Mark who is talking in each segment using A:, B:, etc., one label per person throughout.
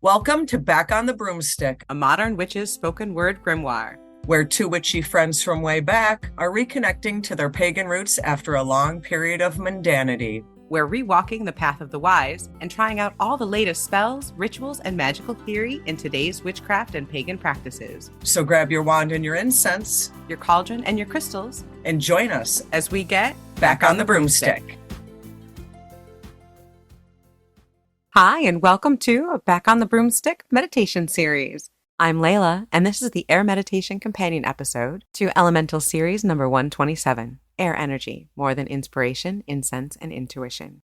A: Welcome to Back on the Broomstick,
B: a modern witch's spoken word grimoire,
A: where two witchy friends from way back are reconnecting to their pagan roots after a long period of mundanity.
B: We're rewalking the path of the wise and trying out all the latest spells, rituals, and magical theory in today's witchcraft and pagan practices.
A: So grab your wand and your incense,
B: your cauldron and your crystals,
A: and join us
B: as we get
A: Back on the Broomstick.
B: Hi, and welcome to a Back on the Broomstick meditation series. I'm Laylla, and this is the Air Meditation Companion episode to Elemental Series number 127, Air Energy, More Than Inspiration, Incense, and Intuition.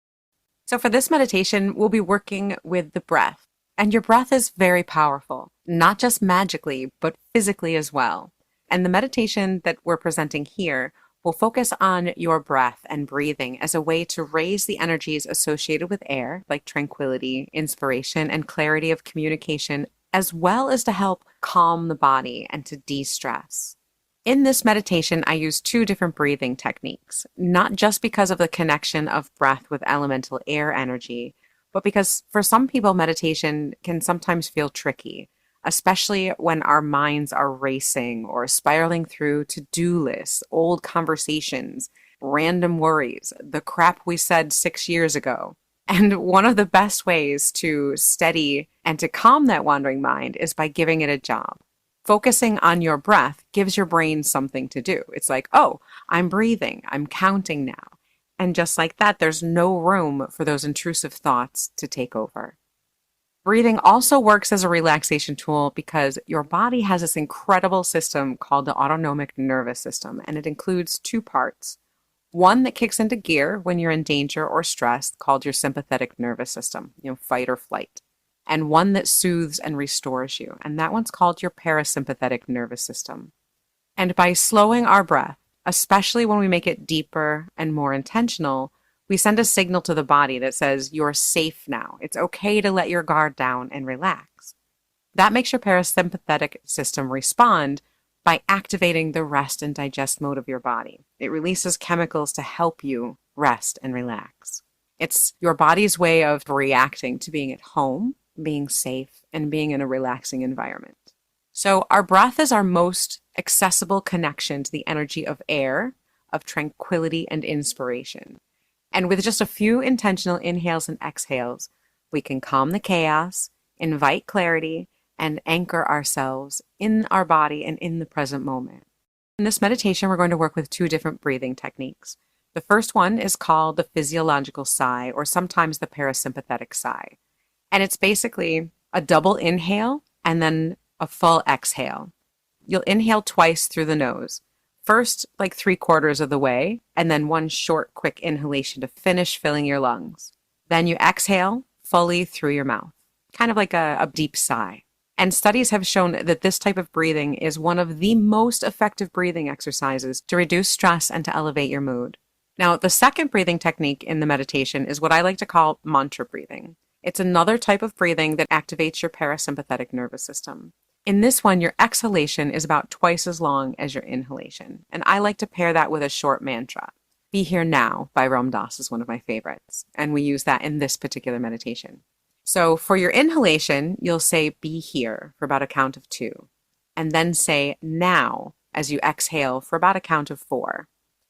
B: So for this meditation, we'll be working with the breath. And your breath is very powerful, not just magically, but physically as well. And the meditation that we're presenting here will focus on your breath and breathing as a way to raise the energies associated with air, like tranquility, inspiration, and clarity of communication, as well as to help calm the body and to de-stress. In this meditation, I use two different breathing techniques, not just because of the connection of breath with elemental air energy, but because for some people, meditation can sometimes feel tricky, especially when our minds are racing or spiraling through to-do lists, old conversations, random worries, the crap we said 6 years ago. And one of the best ways to steady and to calm that wandering mind is by giving it a job. Focusing on your breath gives your brain something to do. It's like, oh, I'm breathing, I'm counting now. And just like that, there's no room for those intrusive thoughts to take over. Breathing also works as a relaxation tool because your body has this incredible system called the autonomic nervous system, and it includes two parts. One that kicks into gear when you're in danger or stress, called your sympathetic nervous system, fight or flight. And one that soothes and restores you, and that one's called your parasympathetic nervous system. And by slowing our breath, especially when we make it deeper and more intentional, we send a signal to the body that says, you're safe now. It's okay to let your guard down and relax. That makes your parasympathetic system respond by activating the rest and digest mode of your body. It releases chemicals to help you rest and relax. It's your body's way of reacting to being at home, being safe, and being in a relaxing environment. So our breath is our most accessible connection to the energy of air, of tranquility and inspiration. And with just a few intentional inhales and exhales, we can calm the chaos, invite clarity, and anchor ourselves in our body and in the present moment. In this meditation, we're going to work with two different breathing techniques. The first one is called the physiological sigh, or sometimes the parasympathetic sigh. And it's basically a double inhale and then a full exhale. You'll inhale twice through the nose. First, like 3/4 of the way, and then one short, quick inhalation to finish filling your lungs. Then you exhale fully through your mouth, kind of like a deep sigh. And studies have shown that this type of breathing is one of the most effective breathing exercises to reduce stress and to elevate your mood. Now, the second breathing technique in the meditation is what I like to call mantra breathing. It's another type of breathing that activates your parasympathetic nervous system. In this one, your exhalation is about twice as long as your inhalation. And I like to pair that with a short mantra. Be Here Now by Ram Dass is one of my favorites. And we use that in this particular meditation. So for your inhalation, you'll say be here for about a count of 2. And then say now as you exhale for about a count of 4.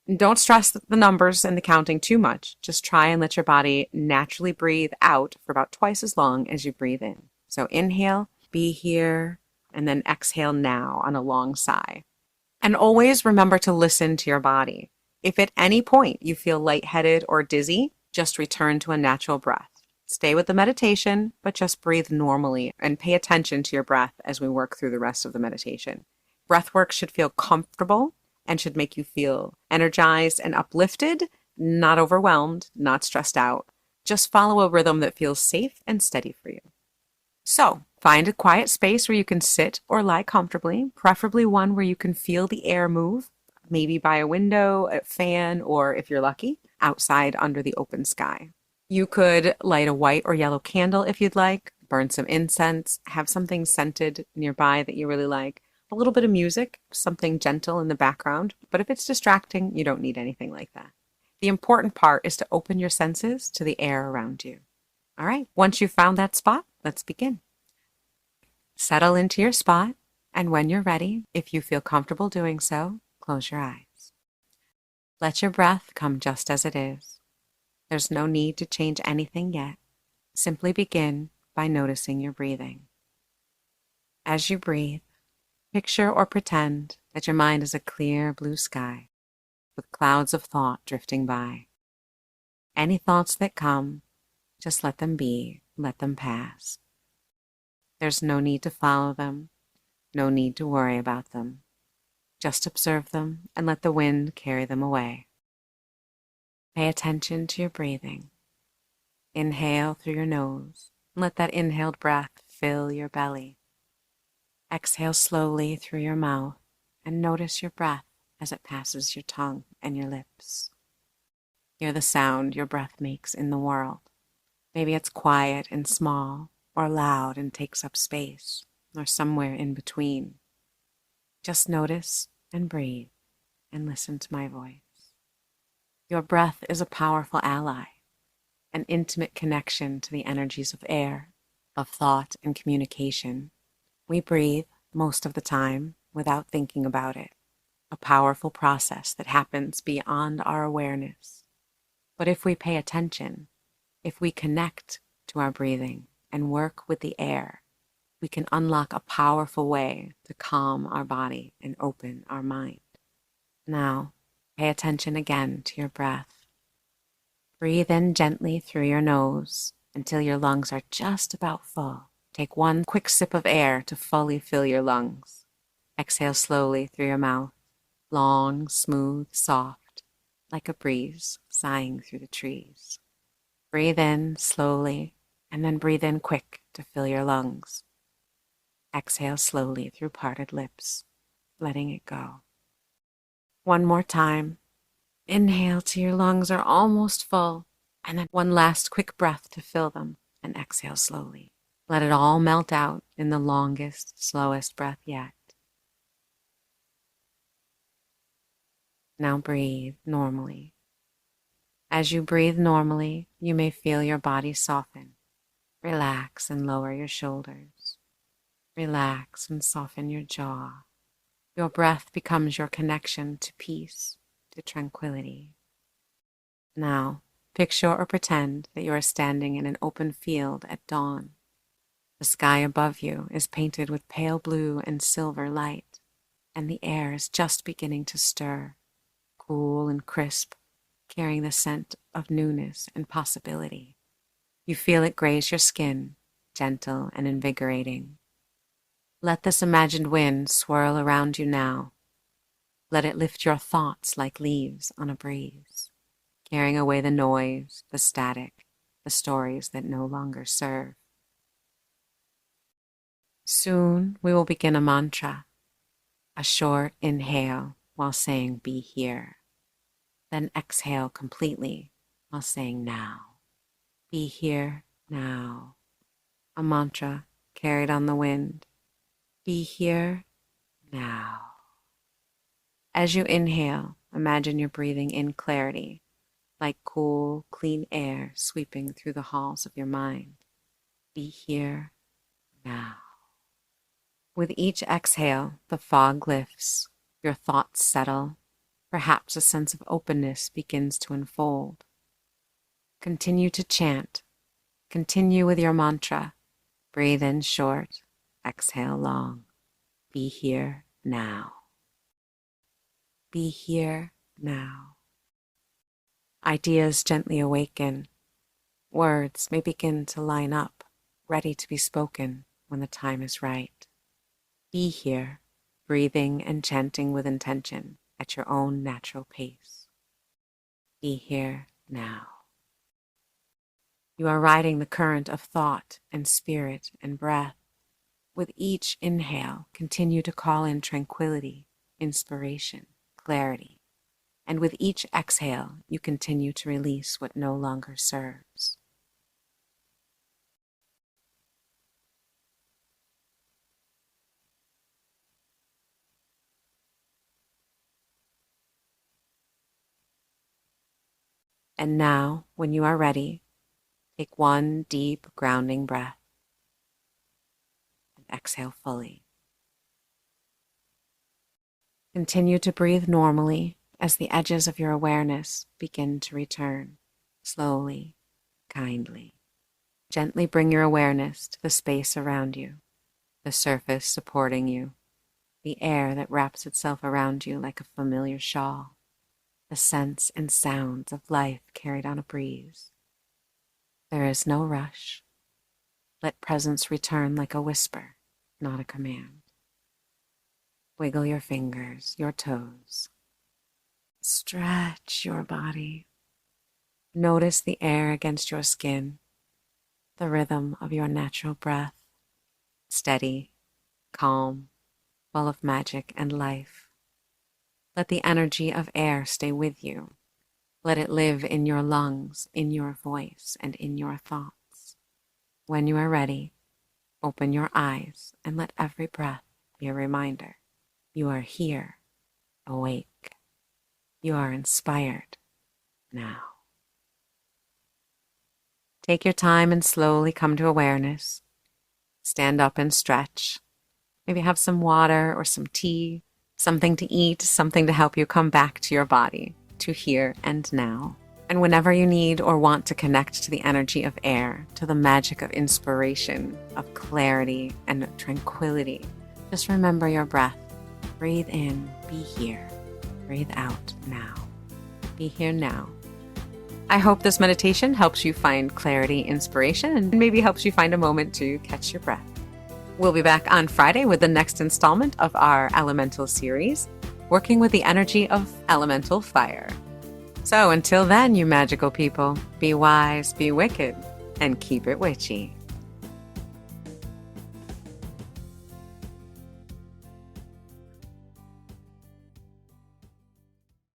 B: And don't stress the numbers and the counting too much. Just try and let your body naturally breathe out for about twice as long as you breathe in. So inhale, be here, and then exhale now on a long sigh. And always remember to listen to your body. If at any point you feel lightheaded or dizzy, just return to a natural breath. Stay with the meditation, but just breathe normally and pay attention to your breath as we work through the rest of the meditation. Breath work should feel comfortable and should make you feel energized and uplifted, not overwhelmed, not stressed out. Just follow a rhythm that feels safe and steady for you. So, find a quiet space where you can sit or lie comfortably, preferably one where you can feel the air move, maybe by a window, a fan, or if you're lucky, outside under the open sky. You could light a white or yellow candle if you'd like, burn some incense, have something scented nearby that you really like, a little bit of music, something gentle in the background, but if it's distracting, you don't need anything like that. The important part is to open your senses to the air around you. All right, once you've found that spot, let's begin. Settle into your spot, and when you're ready, if you feel comfortable doing so, close your eyes. Let your breath come just as it is. There's no need to change anything yet. Simply begin by noticing your breathing. As you breathe, picture or pretend that your mind is a clear blue sky with clouds of thought drifting by. Any thoughts that come, just let them be, let them pass. There's no need to follow them, no need to worry about them. Just observe them and let the wind carry them away. Pay attention to your breathing. Inhale through your nose and let that inhaled breath fill your belly. Exhale slowly through your mouth and notice your breath as it passes your tongue and your lips. Hear the sound your breath makes in the world. Maybe it's quiet and small, or loud and takes up space, or somewhere in between. Just notice and breathe and listen to my voice. Your breath is a powerful ally, an intimate connection to the energies of air, of thought and communication. We breathe most of the time without thinking about it, a powerful process that happens beyond our awareness. But if we pay attention, if we connect to our breathing and work with the air, we can unlock a powerful way to calm our body and open our mind. Now, pay attention again to your breath. Breathe in gently through your nose until your lungs are just about full. Take one quick sip of air to fully fill your lungs. Exhale slowly through your mouth, long, smooth, soft, like a breeze sighing through the trees. Breathe in slowly, and then breathe in quick to fill your lungs. Exhale slowly through parted lips, letting it go. One more time. Inhale till your lungs are almost full, and then one last quick breath to fill them, and exhale slowly. Let it all melt out in the longest, slowest breath yet. Now breathe normally. As you breathe normally, you may feel your body soften. Relax and lower your shoulders. Relax and soften your jaw. Your breath becomes your connection to peace, to tranquility. Now, picture or pretend that you are standing in an open field at dawn. The sky above you is painted with pale blue and silver light, and the air is just beginning to stir, cool and crisp, carrying the scent of newness and possibility. You feel it graze your skin, gentle and invigorating. Let this imagined wind swirl around you now. Let it lift your thoughts like leaves on a breeze, carrying away the noise, the static, the stories that no longer serve. Soon we will begin a mantra, a short inhale while saying "be here." Then exhale completely while saying "now." Be here now. A mantra carried on the wind. Be here now. As you inhale, imagine you're breathing in clarity, like cool, clean air sweeping through the halls of your mind. Be here now. With each exhale, the fog lifts, your thoughts settle, perhaps a sense of openness begins to unfold. Continue to chant. Continue with your mantra. Breathe in short, exhale long. Be here now. Be here now. Ideas gently awaken. Words may begin to line up, ready to be spoken when the time is right. Be here, breathing and chanting with intention at your own natural pace. Be here now. You are riding the current of thought and spirit and breath. With each inhale, continue to call in tranquility, inspiration, clarity. And with each exhale, you continue to release what no longer serves. And now, when you are ready, take one deep, grounding breath. And exhale fully. Continue to breathe normally as the edges of your awareness begin to return, slowly, kindly. Gently bring your awareness to the space around you, the surface supporting you, the air that wraps itself around you like a familiar shawl, the scents and sounds of life carried on a breeze. There is no rush. Let presence return like a whisper, not a command. Wiggle your fingers, your toes. Stretch your body. Notice the air against your skin, the rhythm of your natural breath, steady, calm, full of magic and life. Let the energy of air stay with you. Let it live in your lungs, in your voice, and in your thoughts. When you are ready, open your eyes and let every breath be a reminder. You are here, awake. You are inspired now. Take your time and slowly come to awareness. Stand up and stretch. Maybe have some water or some tea, something to eat, something to help you come back to your body, to here and now. And whenever you need or want to connect to the energy of air, to the magic of inspiration, of clarity and tranquility, just remember your breath. Breathe in, be here. Breathe out now. Be here now. I hope this meditation helps you find clarity, inspiration, and maybe helps you find a moment to catch your breath. We'll be back on Friday with the next installment of our Elemental series, working with the energy of elemental fire. So until then, you magical people, be wise, be wicked, and keep it witchy.